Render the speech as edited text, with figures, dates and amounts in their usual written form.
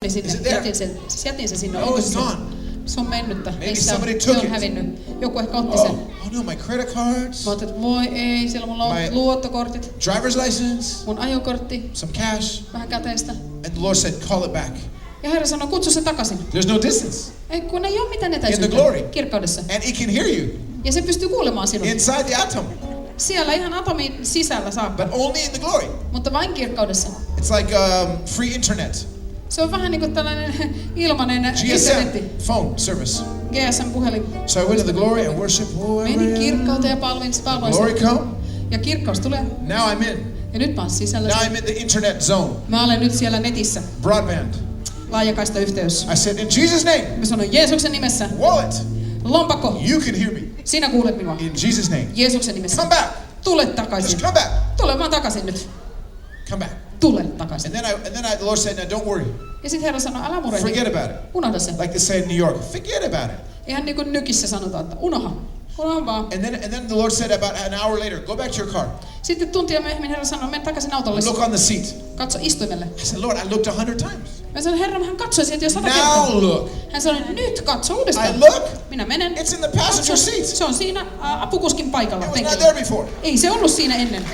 oli sinne. Is it there? Jätin sen sinne. No, Onko it's se? gone. Se on mennyttä. Maybe Ei se somebody se took on it. hävinnyt. Joku ehkä otti sen. Oh no, my credit cards, Mä ajattelin, että voi ei, siellä mulla on My- luottokortit, driver's license, mun ajokortti, some cash. vähän käteistä. And the Lord said, call it back. Ja Herra sanoi, kutsu se takaisin. There's no distance. Ei, kun ei ole mitään In the etäisyyttä glory. kirkkaudessa. And it can hear you Ja se pystyy kuulemaan sinua. inside the atom, Siellä ihan atomin sisällä saakka, but only in the glory. mutta vain kirkkaudessa. It's like free internet, Se on vähän niin kuin tällainen ilmainen GSM internetti, phone service. GSM-puhelin. So I went to the glory and worship. Menin kirkkauteen ja palvoin Glory sitä. come. Ja kirkkaus tulee. Now I'm in. Ja nyt mä oon sisällä. Now I'm in the internet zone, Mä olen nyt siellä netissä. broadband. Laajakaista yhteys. I said, in Jesus' name, Mä sanoin Jeesuksen nimessä. wallet, Lompakko, you can hear me. sinä kuulet minua. In Jesus' name, Jeesuksen nimessä. come back. Tule Just takaisin. come back. Tule vaan takaisin nyt. Come back. Tule takaisin. And then the Lord said, now don't worry. Ja sitten Herra sanoi, älä murehdi. Forget about it. Unohda se. Like they say in New York, forget about it. Ihan niin kuin nykissä sanotaan, että unoha vaan. And then the Lord said about an hour later, go back to your car. Sitten tuntia myöhemmin Herra sanoi, mene takaisin autolle. Look on the seat. Katso istuimelle. I said, Lord, I looked 100 times. Mä sanoin, Herra, hän katsoi sieltä jo 100 Now kertaa. look. Hän sanoi, nyt katso uudestaan. I look. Minä menen. It's in the passenger seat. Se on siinä apukuskin paikalla. It was not penkillä. there before. Ei se ollut siinä ennen.